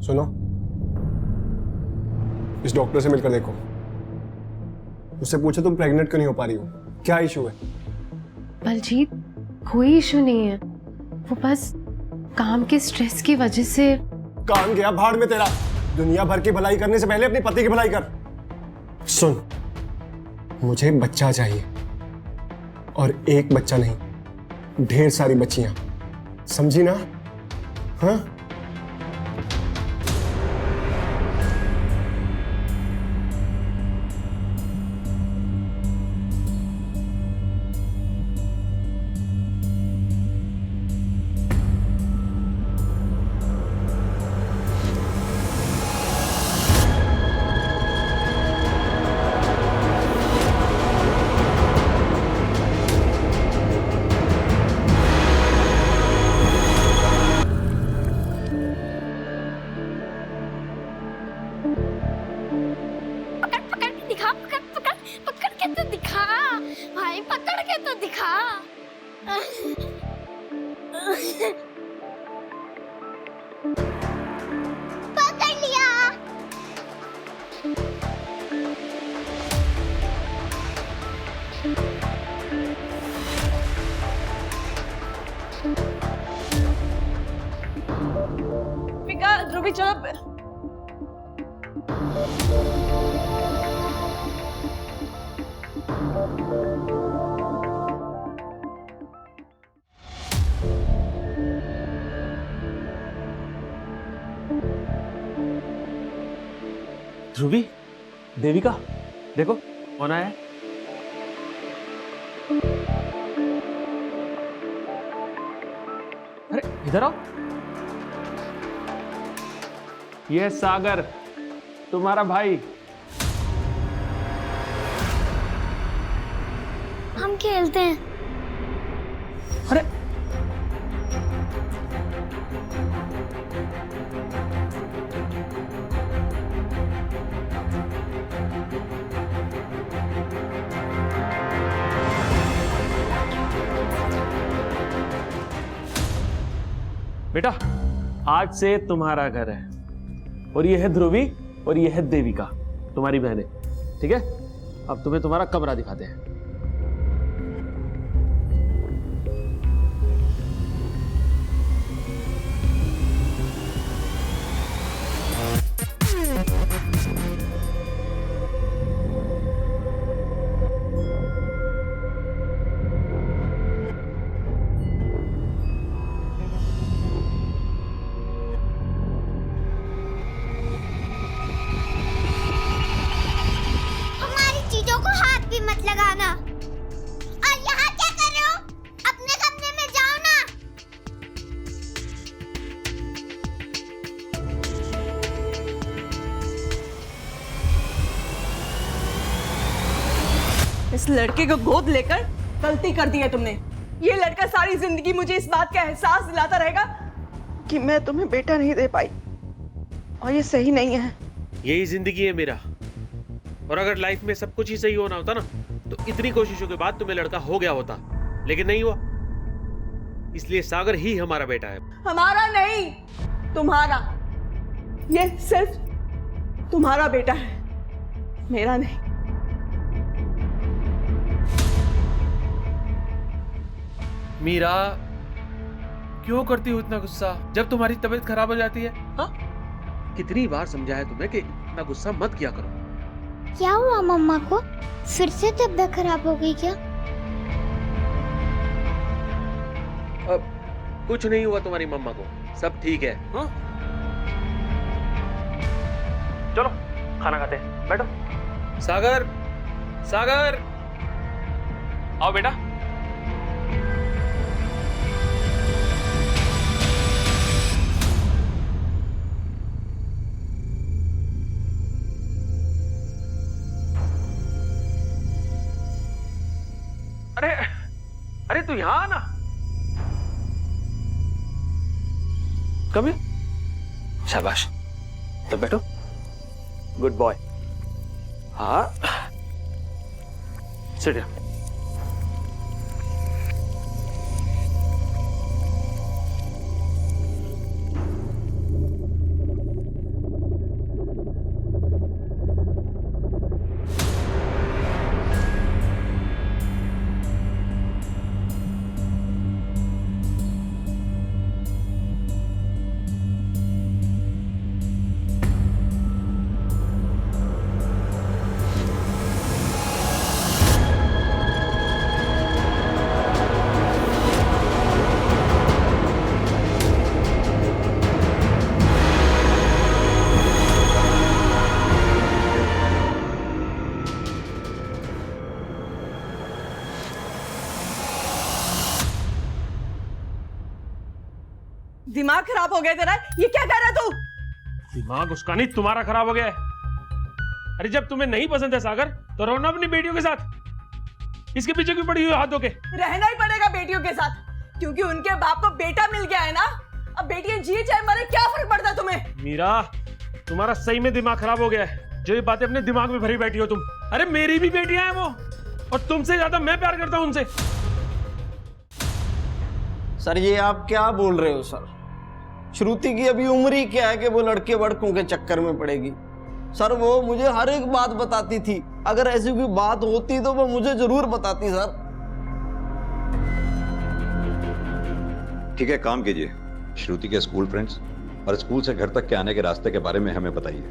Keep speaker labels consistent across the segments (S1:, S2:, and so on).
S1: सुनो, इस डॉक्टर से मिलकर देखो, उससे पूछो तुम प्रेग्नेंट क्यों नहीं हो पा रही हो, क्या इशू है?
S2: बलजीत, कोई इशू नहीं है, वो बस काम के स्ट्रेस की वजह से।
S1: काम गया भाड़ में तेरा, दुनिया भर की भलाई करने से पहले अपने पति की भलाई कर। सुन, मुझे बच्चा चाहिए, और एक बच्चा नहीं, ढेर सारी बच्चियां, समझी ना? हाँ?
S3: पकड़ के तो दिखा भाई, पकड़ के तो दिखा। पकड़ लिया।
S4: ध्रुवी चलो।
S5: ध्रुवी, देविका, देखो कौन आया है? अरे इधर आओ। ये सागर, तुम्हारा भाई।
S3: हम खेलते हैं।
S5: अरे बेटा, आज से तुम्हारा घर है, और ये है ध्रुवी और ये है देविका, तुम्हारी बहनें, ठीक है? अब तुम्हें तुम्हारा कमरा दिखाते हैं।
S3: लगाना। और यहाँ क्या कर रहे हो? अपने कमरे में जाओ ना।
S4: इस लड़के को गोद लेकर गलती कर दी है तुमने। ये लड़का सारी जिंदगी मुझे इस बात का एहसास दिलाता रहेगा कि मैं तुम्हें बेटा नहीं दे पाई, और ये सही नहीं है।
S5: यही जिंदगी है मेरा, और अगर लाइफ में सब कुछ ही सही होना होता ना, तो इतनी कोशिशों के बाद तुम्हें लड़का हो गया होता, लेकिन नहीं हुआ। इसलिए सागर ही हमारा बेटा है।
S4: हमारा नहीं, तुम्हारा। ये सिर्फ तुम्हारा बेटा है, मेरा नहीं।
S5: मीरा, क्यों करती हो इतना गुस्सा जब तुम्हारी तबीयत खराब हो जाती है? हाँ? कितनी बार समझाया तुम्हें कि इतना गुस्सा मत किया करो।
S3: क्या हुआ मम्मा को? फिर से तबीयत खराब हो गई क्या?
S5: अब कुछ नहीं हुआ तुम्हारी मम्मा को, सब ठीक है। हाँ? चलो खाना खाते हैं, बैठो। सागर, सागर, आओ बेटा। अरे अरे तू यहां आना। Come here. शाबाश, तो बैठो। Good boy. हाँ, सिट हियर।
S4: दिमाग खराब हो गया तेरा? ये क्या कर रहा तू?
S5: दिमाग उसका नहीं तुम्हारा खराब हो गया है। अरे जब तुम्हें नहीं पसंद है सागर तो रहो ना अपनी बेटियों के साथ। इसके पीछे क्यों पड़ी हुई हाथों के?
S4: रहना ही पड़ेगा बेटियों के साथ, क्योंकि उनके बाप को बेटा मिल गया है ना। अब बेटियां जिए चाहे मरे, क्या फर्क पड़ता है तुम्हें?
S5: मीरा, तुम्हारा सही में दिमाग खराब हो गया है जो ये बातें अपने दिमाग में भरी बैठी हो तुम। अरे मेरी भी बेटियां हैं वो, और तुमसे ज्यादा मैं प्यार करता हूं उनसे।
S6: सर ये आप क्या बोल रहे हो सर? श्रुति की अभी उम्र ही क्या है कि वो लड़के वड़कों के चक्कर में पड़ेगी? सर वो मुझे हर एक बात बताती थी, अगर ऐसी कोई बात होती तो वो मुझे जरूर बताती सर।
S7: ठीक है, काम कीजिए, श्रुति के स्कूल फ्रेंड्स और स्कूल से घर तक के आने के रास्ते के बारे में हमें बताइए।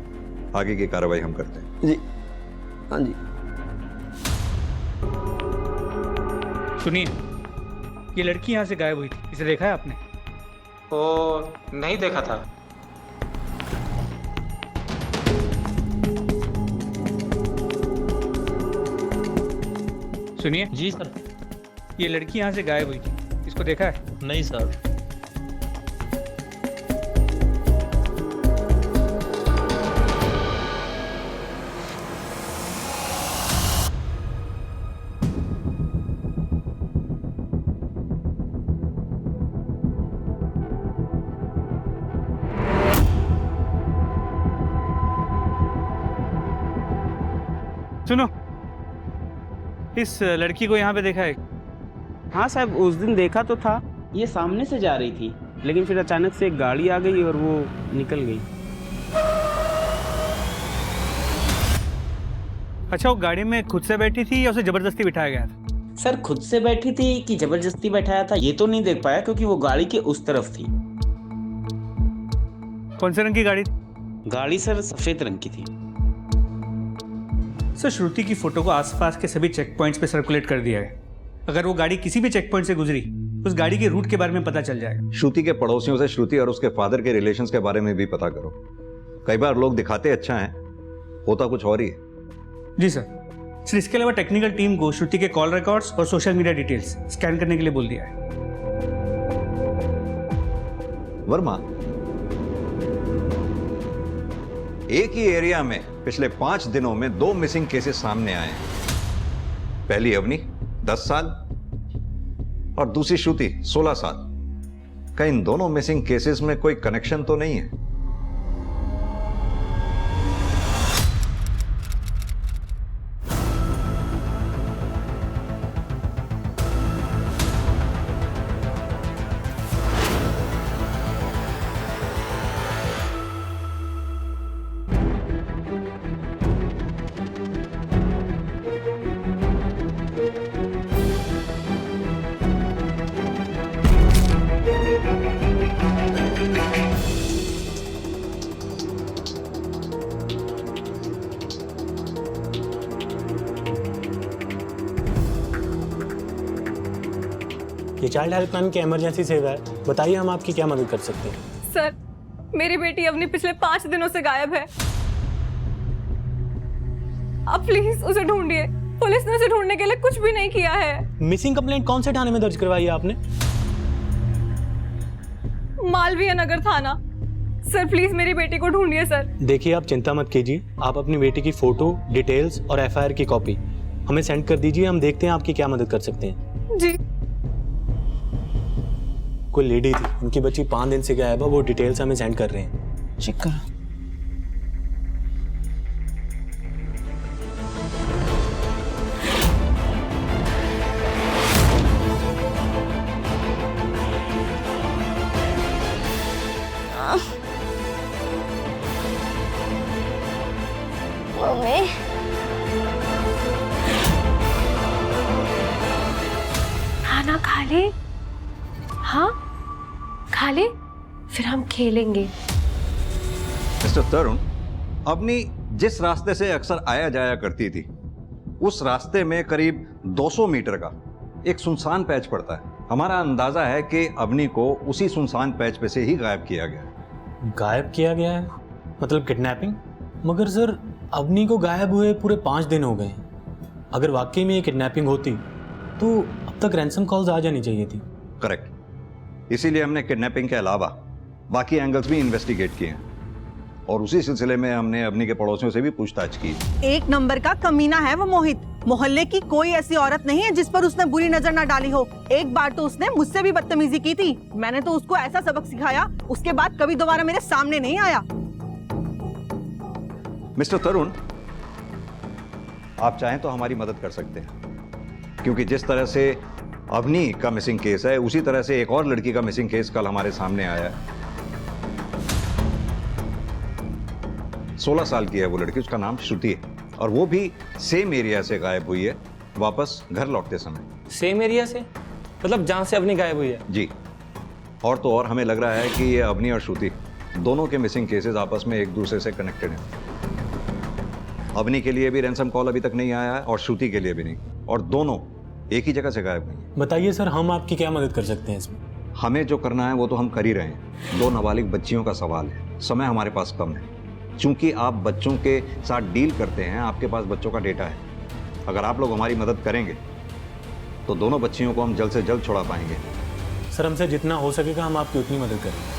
S7: आगे की कार्रवाई हम करते हैं।
S6: जी हाँ जी।
S8: सुनिए, ये लड़की यहाँ से गायब हुई थी, इसे देखा है आपने?
S9: ओ, नहीं देखा था।
S8: सुनिए
S9: जी सर।
S8: ये लड़की यहाँ से गायब हुई थी, इसको देखा है?
S9: नहीं सर।
S8: सुनो, इस लड़की को यहाँ पे देखा है?
S10: हाँ साहब, उस दिन देखा तो था, ये सामने से जा रही थी, लेकिन फिर अचानक से एक गाड़ी आ गई और वो निकल गई।
S8: अच्छा, वो गाड़ी में खुद से बैठी थी या उसे जबरदस्ती बिठाया गया था?
S10: सर खुद से बैठी थी कि जबरदस्ती बैठाया था ये तो नहीं देख पाया, क्योंकि वो गाड़ी के उस तरफ थी।
S8: कौन से रंग की गाड़ी थी?
S10: गाड़ी सर सफेद रंग की थी।
S8: सर, श्रुति की फोटो को आसपास के सभी चेक पॉइंट्स पे सर्कुलेट कर दिया है। अगर वो गाड़ी किसी भी चेक पॉइंट से गुजरी, उस गाड़ी के रूट के बारे में पता चल जाएगा।
S7: श्रुति के पड़ोसियों से श्रुति और उसके फादर के रिलेशंस के बारे में भी पता करो। कई बार लोग दिखाते अच्छा हैं, होता कुछ और ही है।
S8: जी सर। सर, इसके अलावा टेक्निकल टीम को श्रुति के कॉल रिकॉर्ड्स और सोशल मीडिया डिटेल्स स्कैन करने के लिए बोल दिया है।
S7: वर्मा, एक ही एरिया में पिछले 5 दिनों में 2 मिसिंग केसेस सामने आए हैं। पहली अवनी 10 साल और दूसरी श्रुति 16 साल। क्या इन दोनों मिसिंग केसेस में कोई कनेक्शन तो नहीं है?
S11: ये चाइल्ड हेल्पलाइन की इमरजेंसी सेवा है, बताइए हम आपकी क्या मदद कर सकते हैं?
S4: सर, मेरी बेटी अपनी पिछले 5 दिनों से गायब है। आप प्लीज उसे ढूंढिए। पुलिस ने उसे ढूंढने के लिए कुछ भी नहीं किया है।
S11: मिसिंग कंप्लेंट कौन से थाने में दर्ज करवाई है आपने?
S4: मालवीय नगर थाना। सर प्लीज मेरी बेटी को ढूंढिए सर।
S11: देखिए, आप चिंता मत कीजिए, आप अपनी बेटी की फोटो, डिटेल्स और एफआईआर की कॉपी हमें सेंड कर दीजिए। हम देखते हैं आपकी क्या मदद कर सकते हैं।
S4: जी।
S11: कोई लेडी थी, उनकी बच्ची 5 दिन से गायब है, वो डिटेल्स हमें सेंड कर रहे हैं।
S10: चेक कर।
S3: मम्मी
S2: खाना खा ले। हाँ खा ले, फिर हम खेलेंगे।
S7: मिस्टर तरुण, अपनी जिस रास्ते से अक्सर आया जाया करती थी, उस रास्ते में करीब 200 मीटर का एक सुनसान पैच पड़ता है। हमारा अंदाजा है कि अवनी को उसी सुनसान पैच पे से ही गायब किया गया।
S11: गायब किया गया है मतलब किडनैपिंग? मगर सर, अवनी को गायब हुए पूरे 5 दिन हो गए। अगर वाकई में ये किडनैपिंग होती तो अब तक रैंसम कॉल्स आ जानी चाहिए थी।
S7: करेक्ट, इसीलिए हमने किडनैपिंग के अलावा बाकी एंगल्स भी इन्वेस्टिगेट किए हैं और उसी सिलसिले में हमने अवनी के पड़ोसियों से भी पूछताछ की।
S4: एक नंबर का कमीना है वो मोहित। मोहल्ले की कोई ऐसी औरत नहीं है जिस पर उसने बुरी नजर ना डाली हो। एक बार तो उसने मुझसे भी बदतमीजी की थी। मैंने तो उसको ऐसा सबक सिखाया, उसके बाद कभी दोबारा मेरे सामने नहीं आया।
S7: मिस्टर तरुण, आप चाहें तो हमारी मदद कर सकते हैं, क्योंकि जिस तरह से अवनी का मिसिंग केस है उसी तरह से एक और लड़की का मिसिंग केस कल हमारे सामने आया है। 16 साल की है वो लड़की, उसका नाम श्रुति है और वो भी सेम एरिया से गायब हुई है वापस घर लौटते समय।
S11: सेम एरिया से मतलब जहां से अवनी गायब हुई है?
S7: जी, और तो और हमें लग रहा है कि ये अवनी और श्रुति दोनों के मिसिंग केसेस आपस में एक दूसरे से कनेक्टेड हैं। अवनी के लिए भी रैंसम कॉल अभी तक नहीं आया है और श्रुति के लिए भी नहीं, और दोनों एक ही जगह से गायब हुई हैं।
S11: बताइए सर, हम आपकी क्या मदद कर सकते हैं इसमें?
S7: हमें जो करना है वो तो हम कर ही रहे हैं। 2 नाबालिग बच्चियों का सवाल है, समय हमारे पास कम है। चूंकि आप बच्चों के साथ डील करते हैं, आपके पास बच्चों का डेटा है। अगर आप लोग हमारी मदद करेंगे तो दोनों बच्चियों को हम जल्द से जल्द छुड़ा पाएंगे।
S11: सर, हमसे जितना हो सकेगा हम आपकी उतनी मदद करेंगे।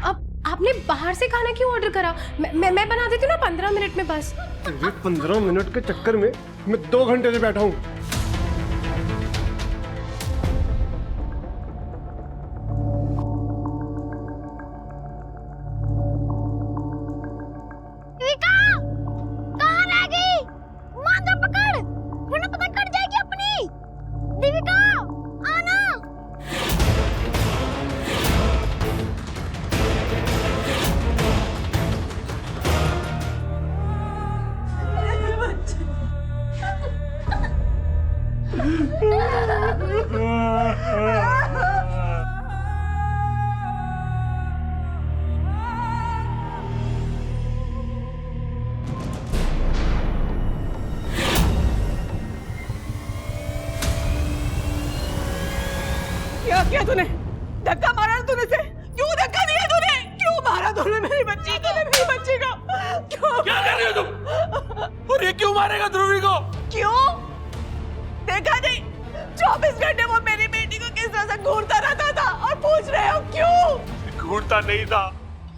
S2: अब आपने बाहर से खाना क्यों ऑर्डर करा? मैं बना देती हूँ ना 15 मिनट में बस।
S1: ये 15 मिनट के चक्कर में मैं 2 घंटे से बैठा हूँ।
S4: क्या किया तूने? धक्का मारा तूने से? क्यों धक्का दिया तूने? क्यों मारा तूने मेरी बच्ची को? मेरी बच्ची को क्यों?
S5: क्या कर रही हो तुम? और ये क्यों मारेगा ध्रुवी को?
S4: क्यों? देखा नहीं 24 घंटे वो मेरी बेटी को किस तरह से घूरता रहता था और पूछ रहे हो क्यों?
S5: घूरता नहीं था,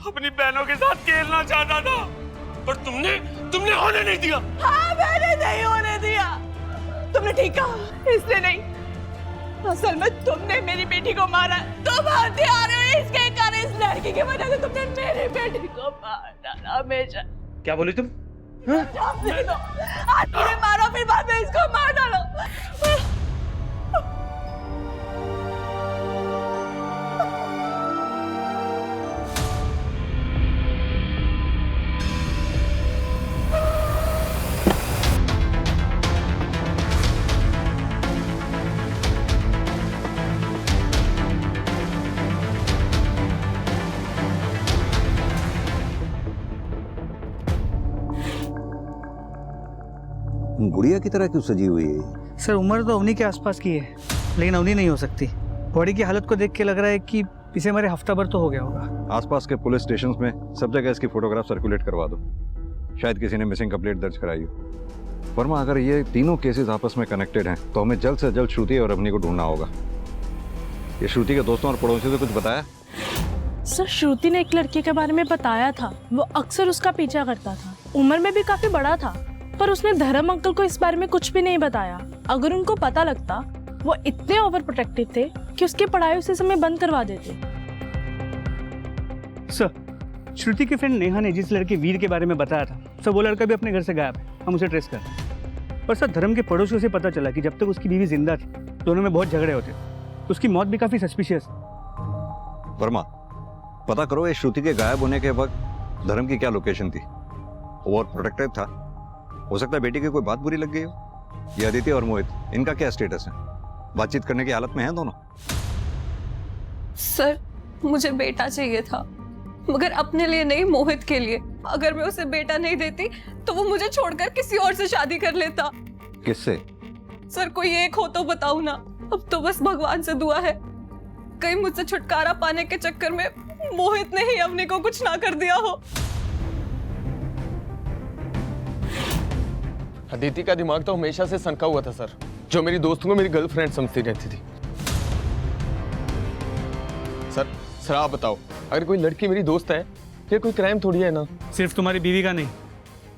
S5: अपनी बहनों के साथ खेलना चाहता था, पर तुमने होने नहीं दिया।
S4: हाँ, मैंने नहीं होने दिया। तुमने ठीक कहा, इसलिए नहीं, असल में तुमने मेरी बेटी को मारा। तुम हथियार हो इसके कारण। इस लड़की की वजह से तुमने मेरी बेटी को मार डाला। हमेशा
S5: क्या बोली तुम?
S4: आज मुझे मारो, फिर बाद में इसको मार डालो।
S7: गुड़िया की तरह क्यों सजी हुई है?
S8: सर, उम्र तो अवनी के आसपास की है, लेकिन अवनी नहीं हो सकती। बॉडी की हालत को देख के लग रहा है कि इसे हमारे हफ्ता भर तो हो गया होगा।
S7: आसपास के पुलिस स्टेशन में सब जगह इसकी फोटोग्राफ सर्कुलेट करवा दो। शायद किसी ने मिसिंग कंप्लेंट दर्ज कराई हो। वर्मा, अगर ये तीनों केसेस आपस में कनेक्टेड हैं तो हमें जल्द से जल्द श्रुति और अवनी को ढूंढना होगा। ये श्रुति के दोस्तों और पड़ोसियों से कुछ बताया?
S12: सर, श्रुति ने एक लड़के के बारे में बताया था, वो अक्सर उसका पीछा करता था, उम्र में भी काफी बड़ा था, पर उसने धर्म अंकल को इस बारे में कुछ भी नहीं बताया। अगर उनको पता लगता, वो इतने ओवर प्रोटेक्टिव थे कि उसकी पढ़ाई उसी समय बंद करवा देते।
S8: सर, श्रुति की फ्रेंड नेहा ने जिस लड़के वीर के बारे में बताया था, सर वो लड़का भी अपने घर से गायब है। हम उसे ट्रेस कर रहे हैं। पर सर, धर्म के पड़ोसियों से पता चला कि जब तक उसकी बीवी जिंदा थी दोनों में बहुत झगड़े होते, तो उसकी मौत भी काफी सस्पिशियस है।
S7: वर्मा, पता करो ये श्रुति के गायब होने के वक्त धर्म की क्या लोकेशन थी। वो और प्रोटेक्टिव था, हो सकता है बेटी की कोई बात बुरी लग गई हो। ये अदिति और मोहित, इनका क्या स्टेटस है? बातचीत करने की हालत में हैं दोनों?
S12: सर, मुझे बेटा चाहिए था, मगर अपने लिए नहीं, मोहित के लिए। अगर मैं उसे बेटा नहीं देती तो वो मुझे छोड़कर किसी और से शादी कर लेता।
S7: किससे?
S12: सर, कोई एक हो तो बताओ ना। अब तो बस भगवान से दुआ है कहीं मुझसे छुटकारा पाने के चक्कर में मोहित ने ही अवनी को कुछ ना कर दिया हो।
S13: अदिति का दिमाग तो हमेशा से सनका हुआ था सर, जो मेरी दोस्तों को मेरी गर्लफ्रेंड समझती रहती थी। सर आप बताओ, अगर कोई लड़की मेरी दोस्त है फिर कोई क्राइम थोड़ी है ना।
S8: सिर्फ तुम्हारी बीवी का नहीं,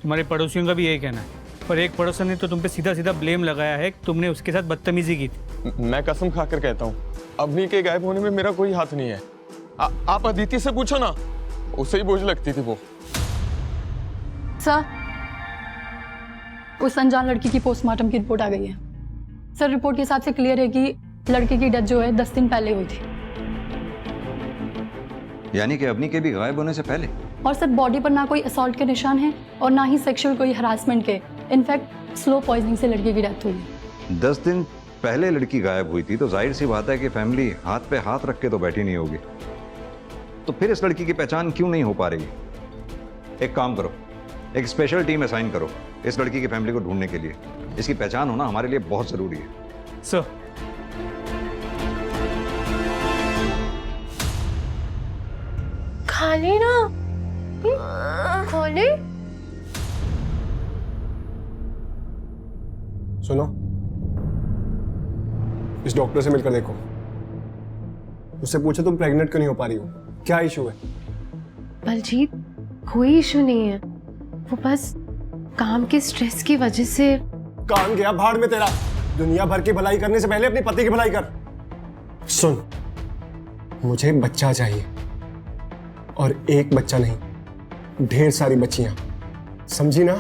S8: तुम्हारे पड़ोसियों का भी यही कहना है। पर एक पड़ोसन ने तो तुम पे सीधा सीधा ब्लेम लगाया है कि तुमने उसके साथ बदतमीजी की थी।
S13: मैं कसम खाकर कहता हूँ, अवनी के गायब होने में मेरा कोई हाथ नहीं है। आप अदिति से पूछो ना, उसे ही बोझ लगती थी वो।
S14: सर, उस अनजान लड़की की पोस्टमार्टम की रिपोर्ट आ गई है। सर, रिपोर्ट के हिसाब से क्लियर है कि लड़की की डेथ जो है 10 दिन पहले हुई थी।
S7: यानी कि अवनी के भी गायब होने से पहले?
S14: और सर, बॉडी पर ना कोई असॉल्ट के निशान है और ना ही सेक्सुअल कोई हरासमेंट के। इनफैक्ट स्लो पॉइजनिंग से लड़की की डेथ हुई है।
S7: 10 दिन पहले लड़की गायब हुई थी तो जाहिर सी बात है कि फैमिली हाथ पे हाथ रख के तो बैठी नहीं होगी। तो फिर इस लड़की की पहचान क्यों नहीं हो पा रही? एक काम करो, एक स्पेशल टीम असाइन करो इस लड़की की फैमिली को ढूंढने के लिए। इसकी पहचान होना हमारे लिए बहुत जरूरी है।
S8: सर,
S2: खाली ना खोले।
S1: सुनो, इस डॉक्टर से मिलकर देखो, उससे पूछो तुम प्रेग्नेंट क्यों नहीं हो पा रही हो, क्या इशू है?
S2: बलजीत, कोई इशू नहीं है, वो बस काम के स्ट्रेस की वजह से।
S1: काम गया भाड़ में तेरा। दुनिया भर की भलाई करने से पहले अपनी पति की भलाई कर। सुन, मुझे बच्चा चाहिए, और एक बच्चा नहीं, ढेर सारी बच्चियां, समझी ना?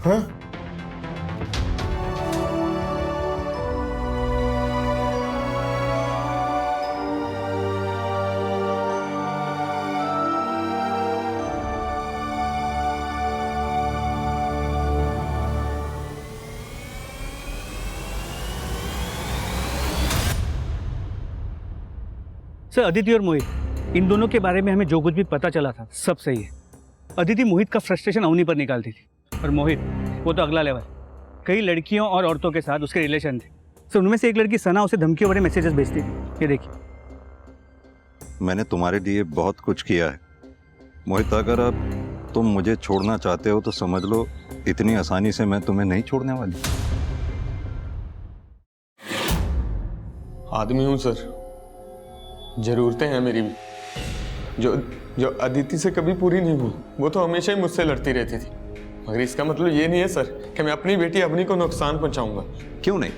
S1: हाँ?
S8: सर, अदिति और मोहित, इन दोनों के बारे में हमें जो कुछ भी पता चला था सब सही है। अदिति मोहित का फ्रस्ट्रेशन अवनी पर निकालती थी, और मोहित वो तो अगला लेवल। कई लड़कियों और औरतों के साथ उसके रिलेशन थे। सर, उनमें से एक लड़की सना उसे धमकियों भरे मैसेजेस भेजती थी। ये देखिए।
S7: मैंने तुम्हारे लिए बहुत कुछ किया है मोहित। अगर अब तुम मुझे छोड़ना चाहते हो तो समझ लो इतनी आसानी से मैं तुम्हें नहीं छोड़ने वाली।
S13: आदमी हूं सर, जरूरतें हैं मेरी भी, जो अदिति से कभी पूरी नहीं हुई। वो तो हमेशा ही मुझसे लड़ती रहती थी, मगर इसका मतलब ये नहीं है सर कि मैं अपनी बेटी अवनी को नुकसान पहुंचाऊंगा।
S7: क्यों नहीं?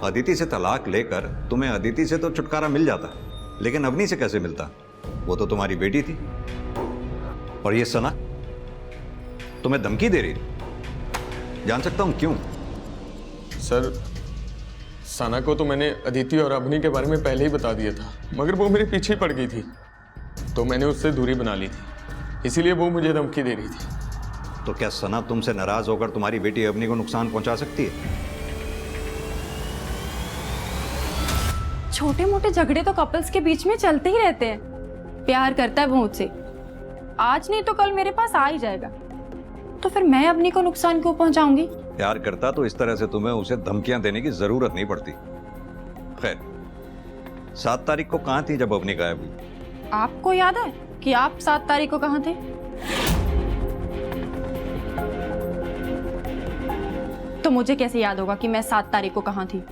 S7: अदिति से तलाक लेकर तुम्हें अदिति से तो छुटकारा मिल जाता, लेकिन अवनी से कैसे मिलता? वो तो तुम्हारी बेटी थी। और ये सना तुम्हें धमकी दे रही थी, जान सकता हूं क्यों?
S13: सर, सना को तो मैंने अदिति और अवनी के बारे में पहले ही बता दिया था, मगर वो मेरे पीछे पड़ गई थी, तो मैंने उससे दूरी बना ली थी। इसीलिए वो मुझे धमकी दे रही थी।
S7: तो क्या सना तुमसे नाराज होकर तुम्हारी बेटी अवनी को नुकसान पहुंचा सकती है?
S14: छोटे मोटे झगड़े तो कपल्स के बीच में चलते ही रहते हैं। प्यार करता है वो मुझसे, आज नहीं तो कल मेरे पास आ ही जाएगा, तो फिर मैं अवनी को नुकसान क्यों पहुंचाऊंगी?
S7: प्यार करता तो इस तरह से तुम्हें उसे धमकियां देने की जरूरत नहीं पड़ती। खैर, 7 तारीख को कहां थी जब अवनी गायब हुई?
S14: आपको याद है कि आप 7 तारीख को कहां थे? तो मुझे कैसे याद होगा कि मैं 7 तारीख को कहां थी?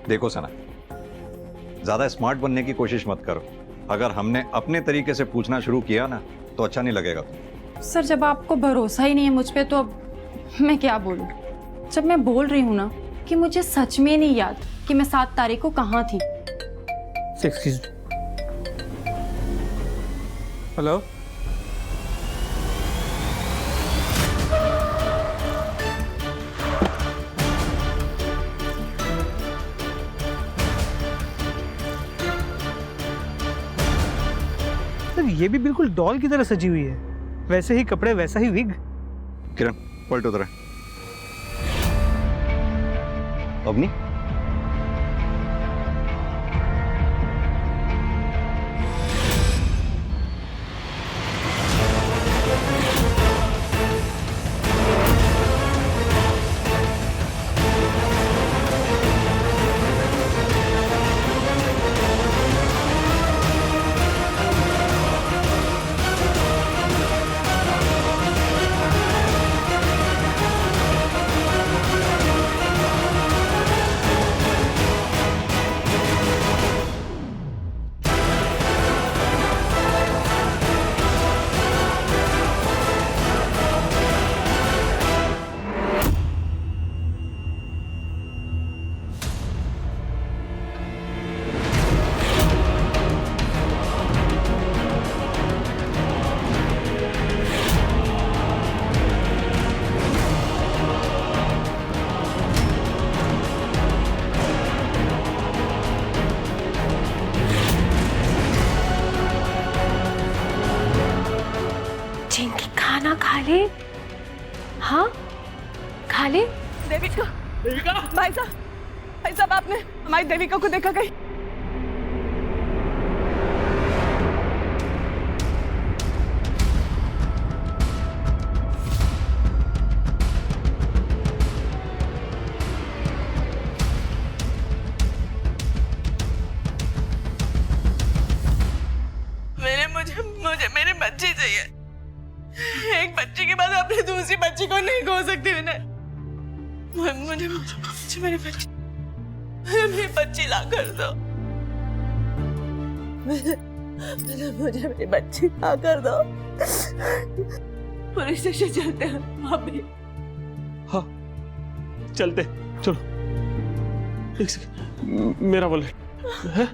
S7: देखो सना, ज्यादा स्मार्ट बनने की कोशिश मत करो। अगर हमने अपने तरीके से पूछना शुरू किया ना तो अच्छा नहीं लगेगा।
S14: सर, जब आपको भरोसा ही नहीं है मुझ पे तो अब मैं क्या बोलूं? जब मैं बोल रही हूं ना कि मुझे सच में नहीं याद कि मैं 7 तारीख को कहां थी।
S8: हेलो, ये भी बिल्कुल डॉल की तरह सजी हुई है, वैसे ही कपड़े, वैसा ही विग।
S7: किरण, पलट उधर। अवनी,
S4: देविका, देविका, भाई साहब आपने हमारी देविका को देखा कहीं? मुझे मेरी बच्ची चाहिए। एक बच्ची के बाद अपनी दूसरी बच्ची को नहीं खो सकती मुझे मेरी बच्ची ला कर दो। मुझे मेरी बच्ची ला कर दो। पुलिस स्टेशन चलते हैं भाभी।
S5: हाँ चलते, चलो। एक सेकंड, मेरा वॉलेट है?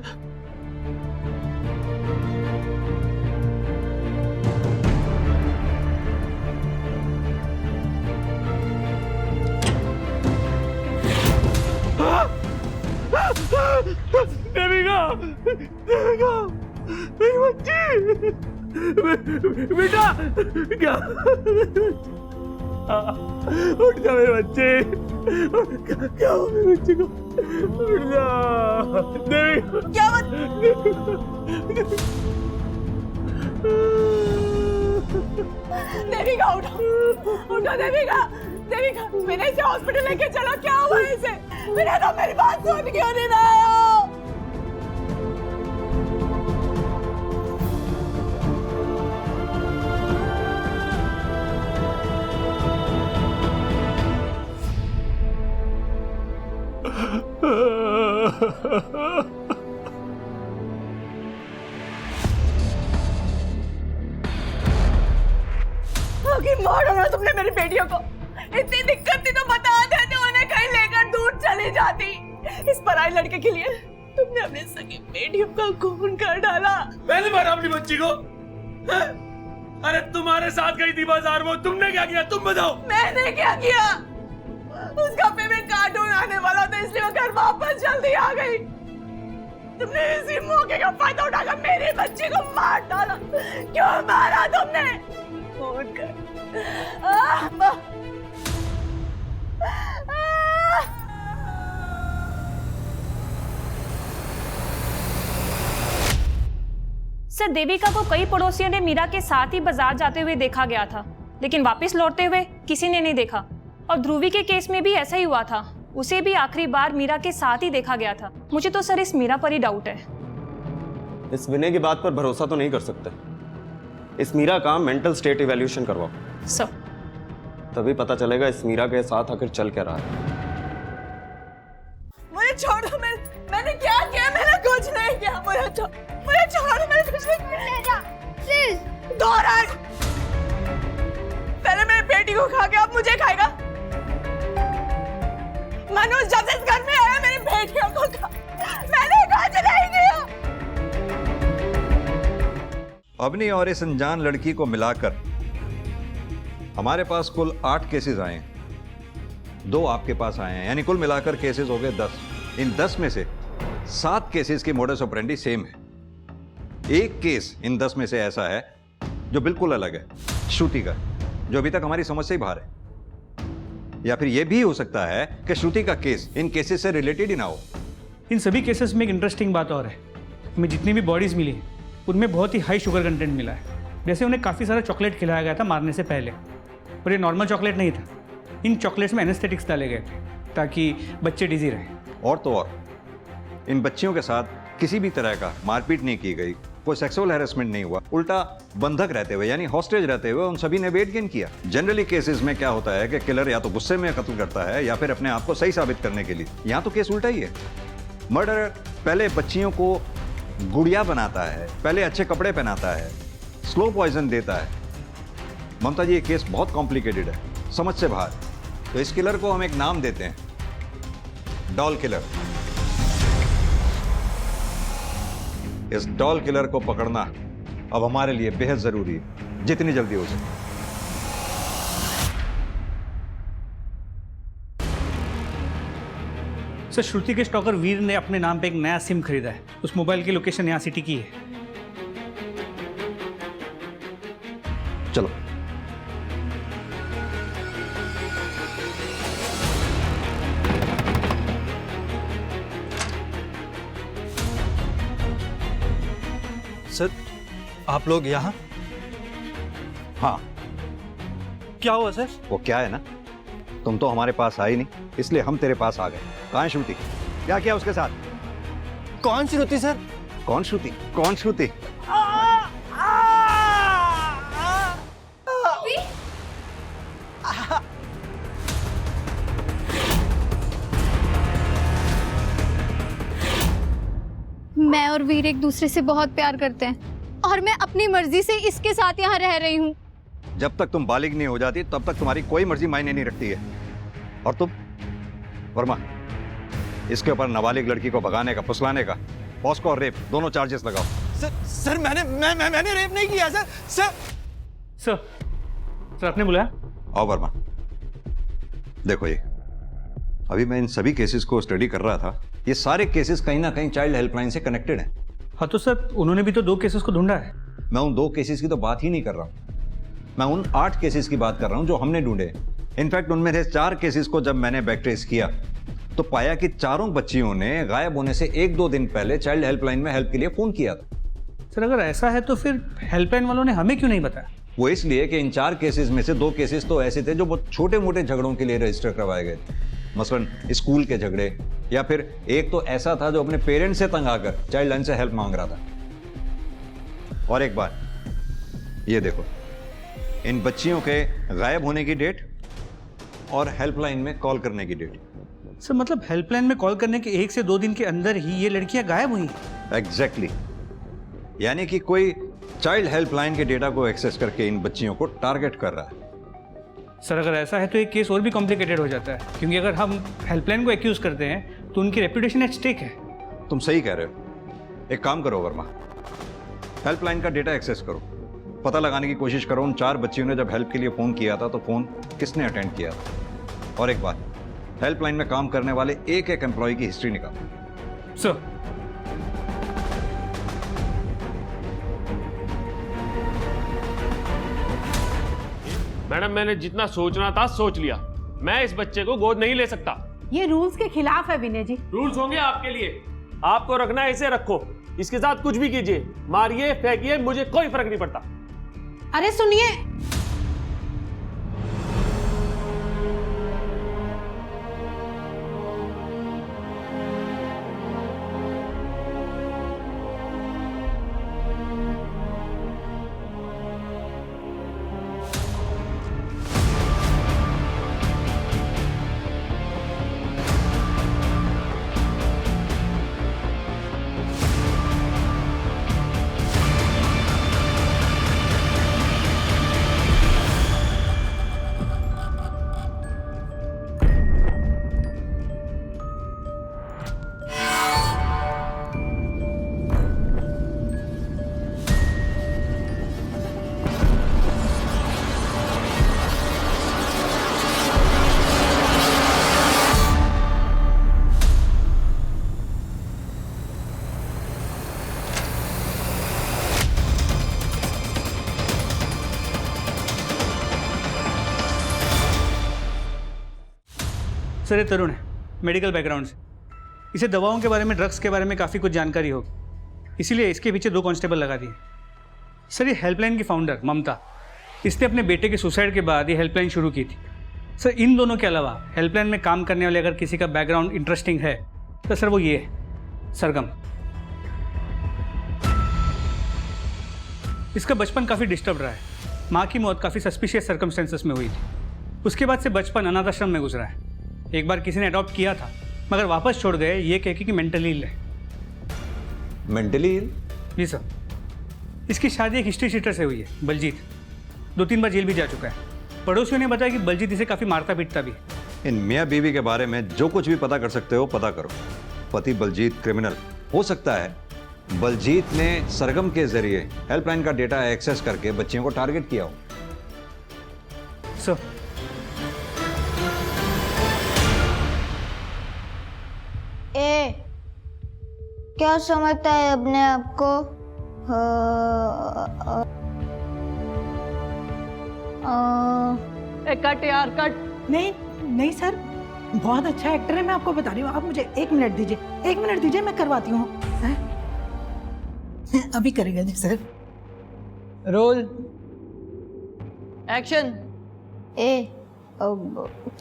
S5: देविका, देविका, मेरी बच्ची, बेटा, क्या? उठ जा मेरे बच्चे, क्या हुआ मेरे बच्चे को? उठ जा, देविका,
S4: क्या देविका, उठो देविका, देविका, मैंने इसे हॉस्पिटल लेके चला। क्या हुआ इसे? मैंने तो मेरी बात सुन क्यों नहीं रहा हो? मार डाला तुमने मेरी बेटियों को। इतनी दिक्कत थी तो बता देते, उन्हें कहीं लेकर दूर चली जाती। इस पराई लड़के के लिए तुमने अपनी सगी बेटियों का खून कर डाला।
S5: मैंने मारा अपनी बच्ची को? अरे तुम्हारे साथ गई थी बाजार, वो तुमने क्या किया? तुम बताओ।
S4: मैंने क्या किया? उस कफे में कार्टून आने वाला था, इसलिए वो घर वापस जल्दी आ गई। तुमने इसी मौके का फायदा उठाकर मेरी बच्ची को मार डाला। क्यों मारा तुमने? फोन कर।
S15: सर, देविका को कई पड़ोसियों ने मीरा के साथ ही बाजार जाते हुए देखा गया था, लेकिन वापस लौटते हुए किसी ने नहीं देखा। और ध्रुवी के केस में भी ऐसा ही हुआ था, उसे भी आखिरी बार मीरा के साथ ही देखा गया था। मुझे तो सर इस मीरा पर ही डाउट है।
S6: इस विनय की बात पर भरोसा तो नहीं कर सकते। इस मीरा का मेंटल स्टेट इवैल्यूएशन करवाओ
S15: सर,
S6: तभी पता चलेगा इस मीरा के साथ आखिर चल क्या रहा है।
S4: मुझे छोड़ो, मैंने क्या किया? मैंने कुछ नहीं किया। मुझे छोड़ो, मैंने कुछ नहीं किया। प्लीज दोहराए। पहले मेरी बेटी को खा के अब मुझे खाएगा। मनोज जब से इस घर में आया मेरी बेटियों को खा। मैंने कुछ नहीं किया।
S7: अवनी और इस अनजान लड़की को मिलाकर हमारे पास कुल 8 केसेस आए हैं। 2 आपके पास आए हैं, यानी कुल मिलाकर केसेस हो गए 10। इन 10 में से 7 केसेस की मोडस ऑपरेंडी सेम है। एक केस इन 10 में से ऐसा है जो बिल्कुल अलग है, श्रुति का, जो अभी तक हमारी समझ से ही बाहर है। या फिर यह भी हो सकता है कि श्रुति का केस इन केसेस से रिलेटेड ही ना हो।
S8: इन सभी केसेस में एक इंटरेस्टिंग बात और है, हमें जितनी भी बॉडीज मिली उनमें बहुत ही हाई शुगर कंटेंट मिला है। जैसे उन्हें काफ़ी सारा चॉकलेट खिलाया गया था मारने से पहले, और ये नॉर्मल चॉकलेट नहीं था। इन चॉकलेट्स में एनेस्थेटिक्स डाले गए थे ताकि बच्चे डिजी रहें।
S7: और तो और इन बच्चियों के साथ किसी भी तरह का मारपीट नहीं की गई, कोई सेक्सुअल हैरेसमेंट नहीं हुआ, उल्टा बंधक रहते हुए यानी हॉस्टेज रहते हुए उन सभी ने वेट गेन किया। जनरली केसेस में क्या होता है कि किलर या तो गुस्से में कत्ल करता है या फिर अपने आप को सही साबित करने के लिए। यहाँ तो केस उल्टा ही है। मर्डर पहले बच्चियों को गुड़िया बनाता है, पहले अच्छे कपड़े पहनाता है, स्लो पॉइजन देता है। ममता जी, ये केस बहुत कॉम्प्लिकेटेड है, समझ से बाहर। तो इस किलर को हम एक नाम देते हैं, डॉल किलर। इस डॉल किलर को पकड़ना अब हमारे लिए बेहद जरूरी है, जितनी जल्दी हो सके।
S8: सर, श्रुति के स्टॉकर वीर ने अपने नाम पे एक नया सिम खरीदा है। उस मोबाइल की लोकेशन यहाँ सिटी की है।
S7: चलो।
S11: सर आप लोग यहाँ?
S7: हाँ।
S11: क्या हुआ सर?
S7: वो क्या है ना, तुम तो हमारे पास आई नहीं, इसलिए हम तेरे पास आ गए। कहाँ है श्रुति? क्या किया उसके साथ?
S1: कौन श्रुति सर?
S7: कौन श्रुति? कौन श्रुति?
S3: मैं और वीर एक दूसरे से बहुत प्यार करते हैं और मैं अपनी मर्जी से इसके साथ यहाँ रह रही हूँ।
S7: जब तक तुम बालिग नहीं हो जाती तब तक तुम्हारी कोई मर्जी मायने नहीं रखती है। और तुम वर्मा, इसके ऊपर नाबालिग लड़की को भगाने का, फुसलाने का, पॉस्को और रेप दोनों चार्जेस लगाओ।
S11: सर मैंने रेप नहीं किया सर।
S8: सर आपने बुलाया?
S7: आओ वर्मा, देखो ये अभी मैं इन सभी केसेस को स्टडी कर रहा था। ये सारे केसेस कहीं ना कहीं चाइल्ड हेल्पलाइन से कनेक्टेड हैं।
S8: हाँ तो सर उन्होंने भी तो 2 केसेस को ढूंढा है।
S7: मैं उन 2 केसेस की तो बात ही नहीं कर रहा हूँ, मैं उन 8 केसेस की बात कर रहा हूँ जो हमने ढूंढे। इनफैक्ट उनमें से 4 केसेस को जब मैंने बैकट्रेस किया तो पाया कि चारों बच्चियों ने गायब होने से 1-2 दिन पहले चाइल्ड हेल्पलाइन में हेल्प के लिए फोन किया था।
S8: सर अगर ऐसा है तो फिर हेल्पलाइन वालों ने हमें क्यों नहीं बताया?
S7: वो इसलिए कि इन 4 केसेस में से 2 केसेस तो ऐसे थे जो बहुत छोटे मोटे झगड़ों के लिए रजिस्टर करवाए गए थे, मसलन स्कूल के झगड़े, या फिर एक तो ऐसा था जो अपने पेरेंट्स से तंग आकर चाइल्ड लाइन से हेल्प मांग रहा था। और एक बात ये देखो, इन बच्चियों के गायब होने की डेट और हेल्पलाइन में कॉल करने की डेट।
S8: सर मतलब हेल्पलाइन में कॉल करने के 1 से 2 दिन के अंदर ही ये लड़कियां गायब हुई?
S7: एग्जैक्टली। यानी कि कोई चाइल्ड हेल्पलाइन के डेटा को एक्सेस करके इन बच्चियों को टारगेट कर रहा है।
S8: सर अगर ऐसा है तो एक केस और भी कॉम्प्लिकेटेड हो जाता है, क्योंकि अगर हम हेल्पलाइन को एक्यूज करते हैं तो उनकी रेपुटेशन एट स्टेक है।
S7: तुम सही कह रहे हो। एक काम करो वर्मा, हेल्पलाइन का डेटा एक्सेस करो, पता लगाने की कोशिश करो उन 4 बच्चियों ने जब हेल्प के लिए फोन किया था तो फोन किसने अटेंड किया था। और एक बात, हेल्पलाइन में काम करने वाले एक एम्प्लॉय की हिस्ट्री निकालो।
S8: सर
S5: मैडम, मैंने जितना सोचना था सोच लिया। मैं इस बच्चे को गोद नहीं ले सकता।
S16: ये रूल्स के खिलाफ है विनय जी।
S5: रूल्स होंगे आपके लिए, आपको रखना है इसे रखो, इसके साथ कुछ भी कीजिए, मारिए फेंकिए, मुझे कोई फर्क नहीं पड़ता।
S16: अरे सुनिए,
S8: सर ये तरुण है, मेडिकल बैकग्राउंड से। इसे दवाओं के बारे में, ड्रग्स के बारे में काफ़ी कुछ जानकारी होगी, इसीलिए इसके पीछे 2 कांस्टेबल लगा दिए। सर ये हेल्पलाइन की फाउंडर ममता, इसने अपने बेटे के सुसाइड के बाद ये हेल्पलाइन शुरू की थी। सर इन दोनों के अलावा हेल्पलाइन में काम करने वाले अगर किसी का बैकग्राउंड इंटरेस्टिंग है तो सर वो ये है, सरगम। इसका बचपन काफ़ी डिस्टर्ब रहा है। माँ की मौत काफ़ी सस्पिशियस सर्कमस्टेंसेस में हुई थी। उसके बाद से बचपन अनाथ आश्रम में गुजरा है। एक बार किसी ने अडॉप्ट किया था मगर वापस छोड़ गए, ये कह के कि मेंटली इल है।
S7: Mentally ill?
S8: जी सर। इसकी शादी एक हिस्ट्री शीटर से हुई है, बलजीत। 2-3 बार जेल भी जा चुका है। पड़ोसियों ने बताया कि बलजीत इसे काफ़ी मारता पीटता भी है।
S7: इन मियाँ बीवी के बारे में जो कुछ भी पता कर सकते हो पता करो। पति बलजीत क्रिमिनल हो सकता है, बलजीत ने सरगम के जरिए हेल्पलाइन का डेटा एक्सेस करके बच्चियों को टारगेट किया हो।
S8: सर
S3: क्या समझता है अपने आप को?
S16: कट यार कट। नहीं नहीं सर, बहुत अच्छा एक्टर है, मैं आपको बता रही हूँ। आप मुझे 1 मिनट दीजिए, 1 मिनट दीजिए, मैं करवाती हूँ। अभी करेगा जी सर।
S6: Roll action.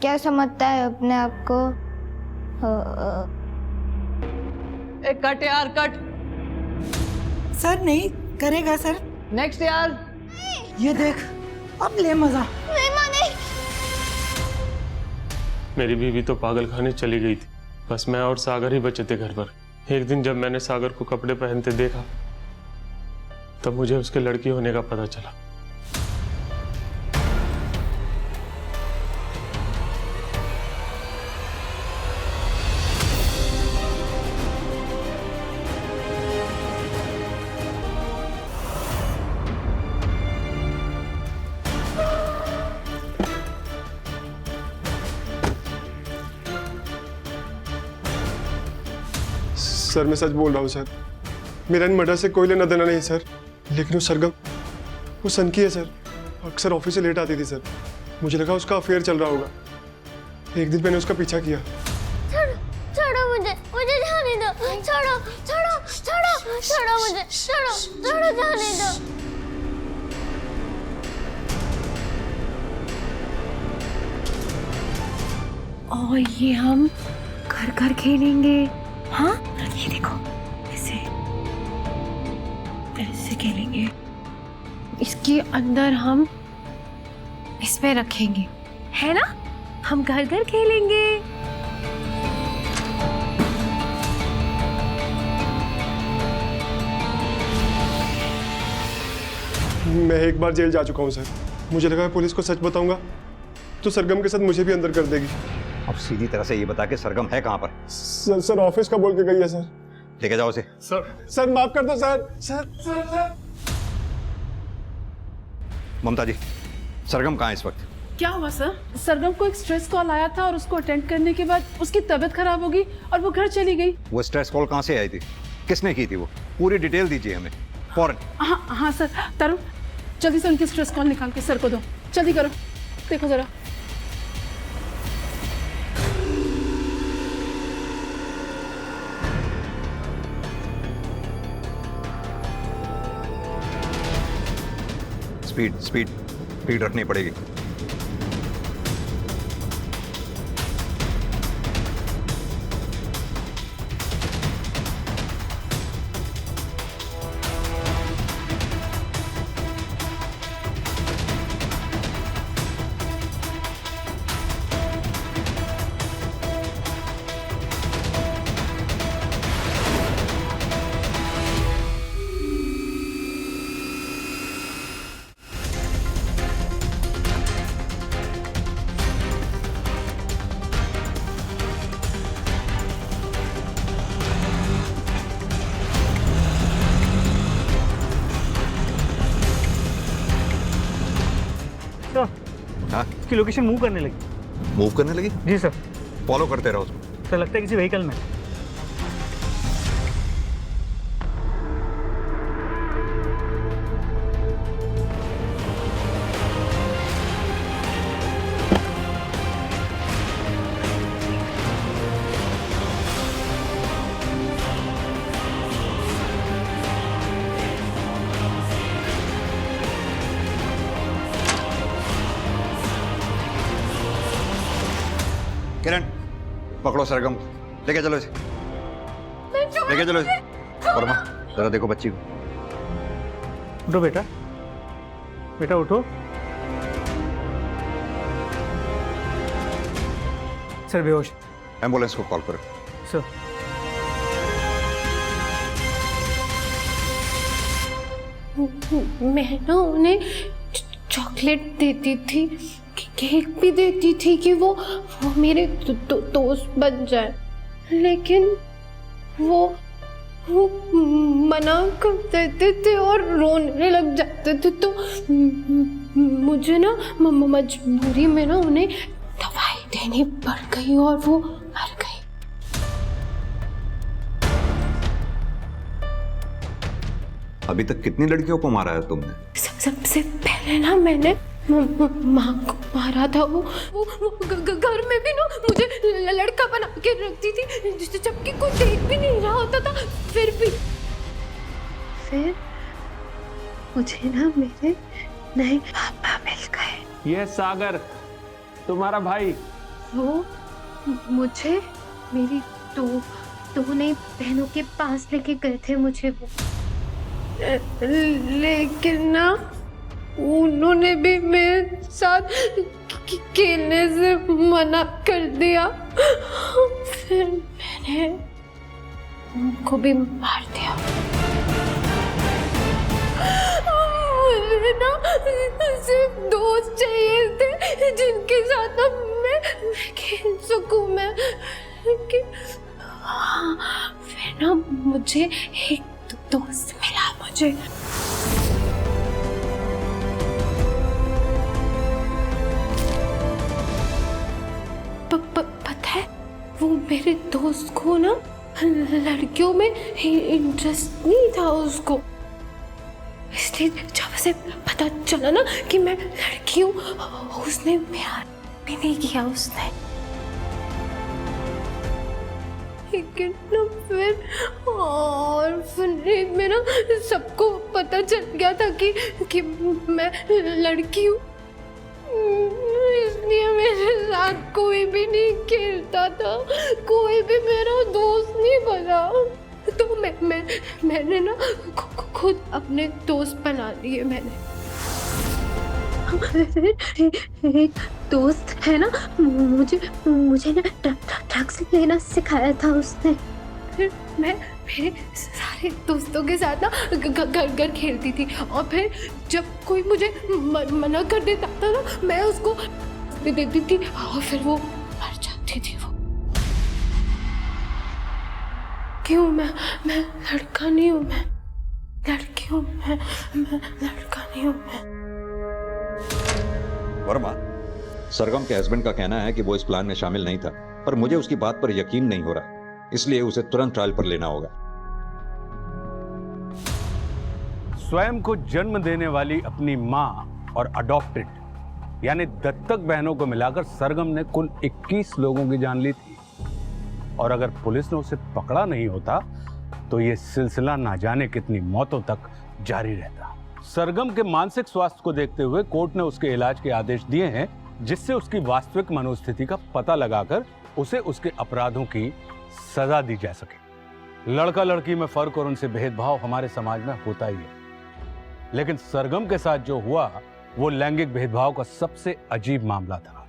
S3: क्या समझता है अपने आप को?
S6: एक कट यार, कट।
S16: सर नहीं करेगा सर।
S6: नेक्स्ट यार।
S16: ये देख, अब ले मजा।
S3: नहीं माने।
S13: मेरी बीवी तो पागल खाने चली गई थी, बस मैं और सागर ही बचे थे घर पर। एक दिन जब मैंने सागर को कपड़े पहनते देखा तब मुझे उसके लड़की होने का पता चला।
S1: सर मैं सच बोल रहा हूँ सर, मेरा इन मर्डर से कोई लेना देना नहीं सर। लेकिन वो सरगम, वो सन की है सर, अक्सर ऑफिस से लेट आती थी सर। मुझे लगा उसका अफेयर चल रहा होगा। एक दिन मैंने उसका पीछा किया।
S3: छोड़ो मुझे जाने दो। छोड़ो छोड़ो छोड़ो छोड़ो मुझे, छोड़ो छोड़ो जाने दो।
S2: और ये हम घर घर खेलेंगे। हाँ ये देखो, ऐसे ऐसे खेलेंगे। इसके अंदर हम इस पे रखेंगे, है ना? हम घर घर खेलेंगे।
S1: मैं एक बार जेल जा चुका हूँ सर। मुझे लगा पुलिस को सच बताऊंगा तो सरगम के साथ मुझे भी अंदर कर देगी।
S7: अब सीधी तरह से ये बता के सरगम है कहाँ पर?
S1: सर ऑफिस का बोल के गई है सर।
S7: लेके जाओ उसे।
S1: सर माफ कर दो सर। सर
S7: ममता जी, सरगम कहाँ है इस वक्त?
S12: क्या हुआ सर? सरगम को एक स्ट्रेस कॉल आया था और उसको अटेंड करने के बाद उसकी तबीयत खराब हो गई और वो घर चली गई।
S7: वो स्ट्रेस कॉल कहाँ से आई थी? किसने की थी? वो पूरी डिटेल दीजिए हमें फौरन।
S12: हाँ सर। तरुण जल्दी से उनकी स्ट्रेस कॉल निकाल के सर को दो, जल्दी करो। देखो जरा।
S7: स्पीड रखनी पड़ेगी।
S8: हाँ? की लोकेशन मूव करने लगी।
S7: मूव करने लगी?
S8: जी सर।
S7: फॉलो करते रहो उसको।
S8: सर लगता है किसी व्हीकल में।
S7: किरण पकड़ो सरगम, लेके चलो इसे, लेके चलो इसे। वर्मा जरा देखो बच्ची को।
S8: उठो बेटा, बेटा उठो। सर बेहोश।
S7: एम्बुलेंस को कॉल करो।
S8: सर
S2: मैं ना उन्हें चॉकलेट देती थी, केक भी देती थी कि वो मेरे दोस्त बन जाए, लेकिन वो मना कर देते थे और रोने लग जाते थे। तो मुझे ना मजबूरी में ना उन्हें दवाई देनी पड़ गई और वो मर गई।
S7: अभी तक कितनी लड़कियों को मारा है तुमने?
S2: सबसे पहले ना मैंने माँ को मारा था। वो घर में भी ना मुझे लड़का बना के रखती थी, जबकि कोई देख भी नहीं रहा होता था। फिर फिर मुझे ना मेरे नए पापा मिल गए।
S10: ये सागर तुम्हारा भाई।
S2: वो मुझे मेरी दो नई बहनों के पास लेके गए थे मुझे वो, लेकिन ना उन्होंने भी मेरे साथ खेलने से मना कर दिया। फिर मैंने उनको भी मार दिया। मुझे ना सिर्फ दोस्त चाहिए थे जिनके साथ ना मैं खेल सकूं मैं, लेकिन फिर ना मुझे एक दोस्त मिला मुझे। पता है वो मेरे दोस्त को ना लड़कियों में इंटरेस्ट नहीं था उसको, इसलिए जब उसे पता चला ना कि मैं लड़की हूँ उसने प्यार भी नहीं किया उसने। लेकिन ना फिर और फिर मेरा सबको पता चल गया था कि मैं लड़की हूँ, इसलिए मेरे साथ कोई भी नहीं खेलता था, कोई भी मेरा दोस्त नहीं बना। तो मैंने ना खुद अपने दोस्त बना लिए मैंने। एक दोस्त है ना मुझे ना ड्रग्स लेना सिखाया था उसने। फिर मैं मेरे सारे दोस्तों के साथ ना घर खेलती थी, और फिर जब कोई मुझे मना कर देता था ना मैं उसको दे देती थी और फिर वो मर जाती थी वो। क्यों मैं लड़का नहीं हूँ, मैं लड़की हूँ, मैं लड़का नहीं हूँ मैं।
S7: वर्मा, सरगम के हस्बैंड का कहना है कि वो इस प्लान में शामिल नहीं था, पर मुझे उसकी बात पर यकीन नहीं हो रहा, इसलिए उसे तुरंत ट्रायल पर लेना होगा।
S17: स्वयं को जन्म देने वाली अपनी मां और अडॉप्टेड यानी दत्तक बहनों को मिलाकर सरगम ने कुल 21 लोगों की जान ली थी, और अगर पुलिस ने उसे पकड़ा नहीं होता तो ये सिलसिला ना जाने कितनी मौतों तक जारी रहता। सरगम के मानसिक स्वास्थ्य को देखते हुए कोर्ट ने उसके इलाज के आदेश दिए हैं, जिससे उसकी वास्तविक मनोस्थिति का पता लगाकर उसे उसके अपराधों की सजा दी जा सके। लड़का लड़की में फर्क और उनसे भेदभाव हमारे समाज में होता ही है, लेकिन सरगम के साथ जो हुआ वो लैंगिक भेदभाव का सबसे अजीब मामला था।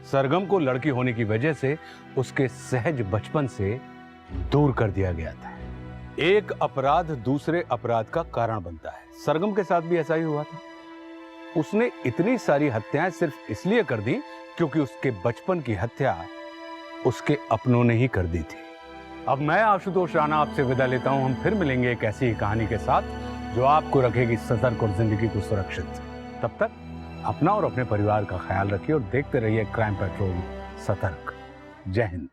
S17: सरगम को लड़की होने की वजह से उसके सहज बचपन से दूर कर दिया गया था। एक अपराध दूसरे अपराध का कारण बनता है। सरगम के साथ भी ऐसा ही हुआ था। उसने इतनी सारी हत्याएं सिर्फ इसलिए कर दी क्योंकि उसके बचपन की हत्या उसके अपनों ने ही कर दी थी। अब मैं आशुतोष राणा आपसे विदा लेता हूं। हम फिर मिलेंगे एक ऐसी ही कहानी के साथ जो आपको रखेगी सतर्क और जिंदगी को सुरक्षित। तब तक अपना और अपने परिवार का ख्याल रखिए और देखते रहिए क्राइम पेट्रोल सतर्क। जय हिंद।